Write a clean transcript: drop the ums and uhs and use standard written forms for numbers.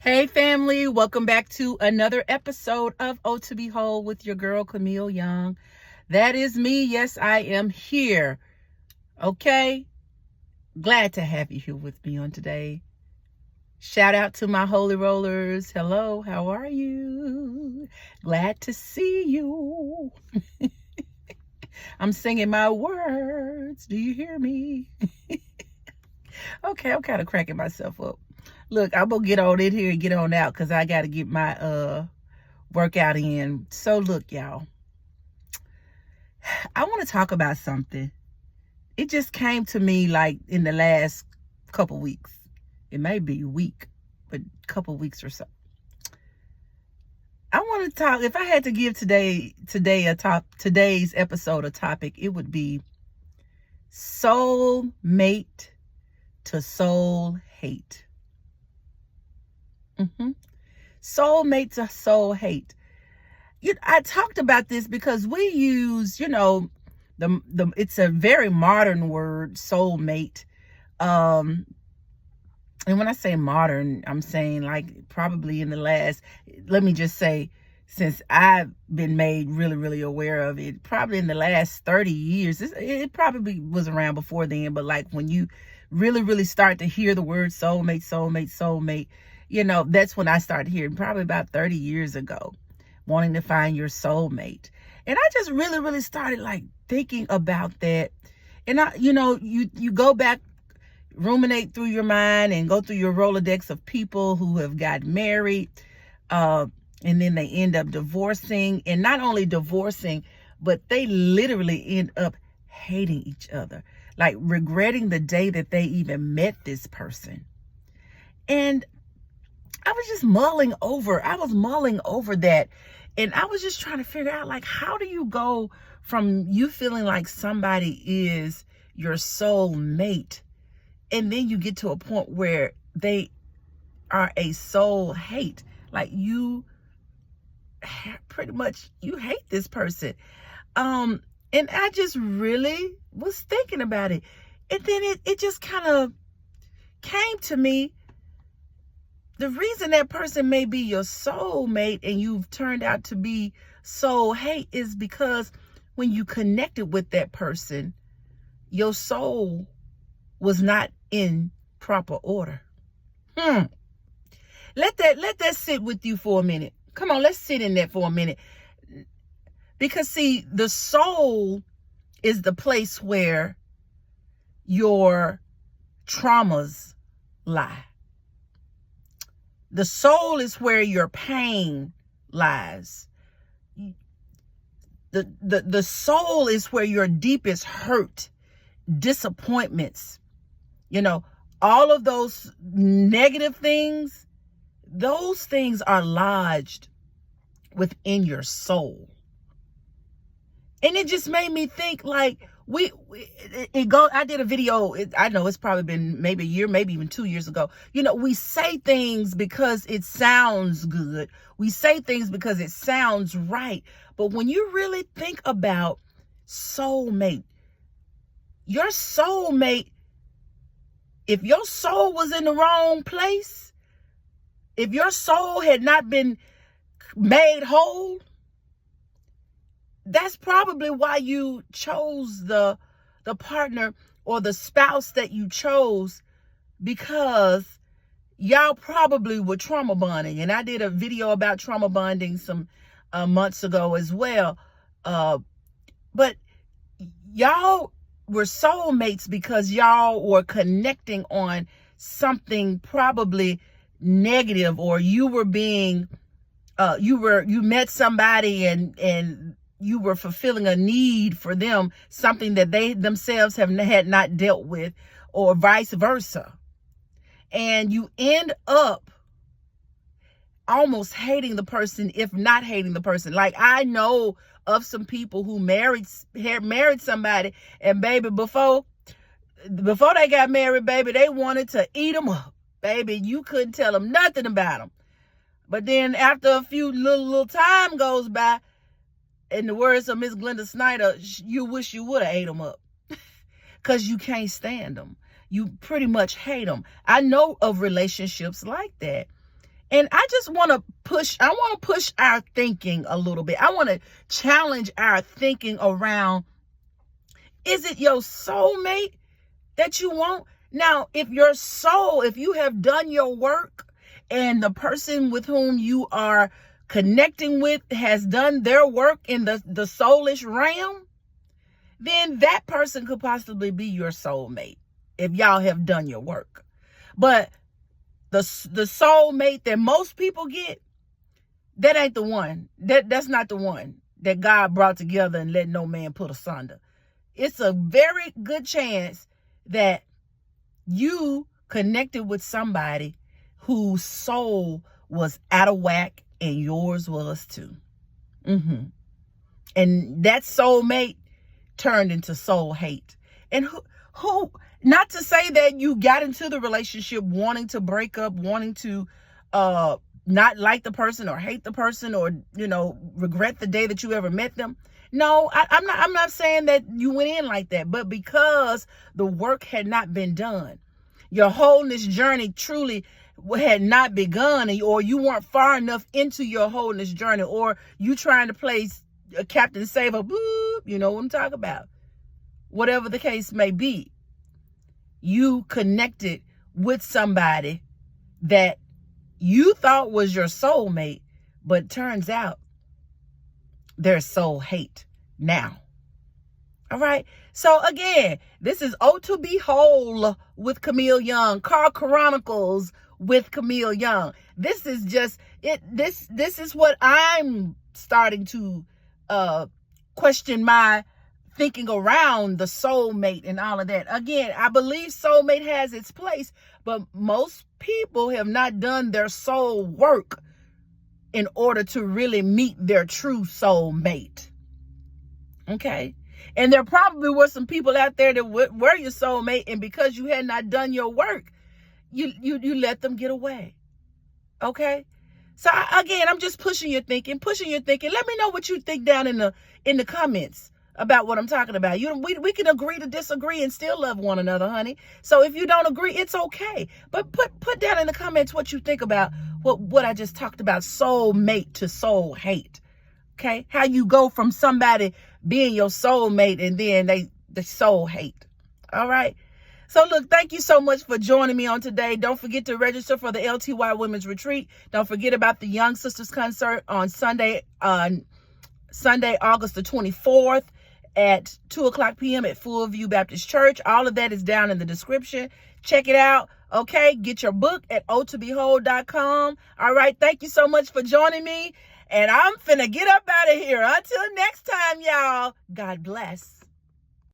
Hey family, welcome back to another episode of ohtobewhole with your girl Camille Young. That is me. Yes, I am here. Okay, glad to have you here with me on today. Shout out to my holy rollers. Hello, how are you? Glad to see you. I'm singing my words. Do you hear me? Okay, I'm kind of cracking myself up. Look, I'm gonna get on in here and get on out because I gotta get my workout in. So look, y'all, I want to talk about something. It just came to me like in the last couple weeks. It may be a week, but a couple weeks or so. I want to talk. If I had to give today's episode a topic, it would be soulmate to soul hate. Soulmate to soul hate. I talked about this because we use, it's a very modern word, soulmate. And when I say modern, I'm saying like probably in the last, let me just say, since I've been made really, really aware of it, probably in the last 30 years, it probably was around before then, but like when you really, really start to hear the word soulmate, that's when I started hearing, probably about 30 years ago, wanting to find your soulmate. And I just really, really started like thinking about that. And you go back, ruminate through your mind and go through your Rolodex of people who have got married, and then they end up divorcing, and not only divorcing, but they literally end up hating each other, like regretting the day that they even met this person. And I was mulling over that. And I was just trying to figure out, like, how do you go from you feeling like somebody is your soul mate, and then you get to a point where they are a soul hate? Like, you pretty much, you hate this person. And I just really was thinking about it. And then it just kind of came to me. The reason that person may be your soulmate and you've turned out to be soul hate is because when you connected with that person, your soul was not in proper order. Let that sit with you for a minute. Come on, let's sit in that for a minute. Because see, the soul is the place where your traumas lie. The soul is where your pain lies. The soul is where your deepest hurt, disappointments, all of those negative things, those things are lodged within your soul. And it just made me think, like, I did a video, I know it's probably been maybe a year, maybe even 2 years ago. We say things because it sounds good. We say things because it sounds right. But when you really think about soulmate, your soulmate, if your soul was in the wrong place, if your soul had not been made whole, that's probably why you chose the partner or the spouse that you chose, because y'all probably were trauma bonding. And I did a video about trauma bonding some months ago as well. But y'all were soulmates because y'all were connecting on something probably negative, or you were being, you met somebody and you were fulfilling a need for them, something that they themselves had not dealt with, or vice versa. And you end up almost hating the person, if not hating the person. Like, I know of some people who married somebody, and baby, before they got married, baby, they wanted to eat them up. Baby, you couldn't tell them nothing about them. But then after a few little time goes by, in the words of Miss Glenda Snyder, you wish you would have ate them up, because you can't stand them. You pretty much hate them. I know of relationships like that. And I just want to push our thinking a little bit. I want to challenge our thinking around, is it your soulmate that you want? Now, if you have done your work and the person with whom you are connecting with has done their work in the soulish realm, then that person could possibly be your soulmate if y'all have done your work. But the soulmate that most people get, that ain't the one. That's not the one that God brought together and let no man put asunder. It's a very good chance that you connected with somebody whose soul was out of whack and yours was too. And that soulmate turned into soul hate. And who not to say that you got into the relationship wanting to break up, wanting to not like the person or hate the person, or regret the day that you ever met them. No, I'm not saying that you went in like that, but because the work had not been done, your wholeness journey truly had not begun, or you weren't far enough into your wholeness journey, or you trying to play Captain Saver, boop, you know what I'm talking about. Whatever the case may be, you connected with somebody that you thought was your soulmate, but turns out there's soul hate now. All right. So again, this is Ohtobewhole with Camille Young, Car Chronicles with Camille Young. This is just it. This is what I'm starting to question my thinking around the soulmate and all of that. Again, I believe soulmate has its place, but most people have not done their soul work in order to really meet their true soulmate. Okay. And there probably were some people out there that were your soulmate, and because you had not done your work, you let them get away. Okay. So again, I'm just pushing your thinking. Let me know what you think down in the comments about what I'm talking about. We can agree to disagree and still love one another, honey. So if you don't agree, it's okay. But put down in the comments what you think about what I just talked about, soulmate to soul hate. Okay? How you go from somebody being your soulmate and then they soul hate. All right? So look, thank you so much for joining me on today. Don't forget to register for the LTY Women's Retreat. Don't forget about the Young Sisters concert on Sunday, August the 24th at 2:00 p.m. at Full View Baptist Church. All of that is down in the description. Check it out. Okay, get your book at ohtobewhole.com. All right, thank you so much for joining me. And I'm finna get up out of here. Until next time, y'all. God bless.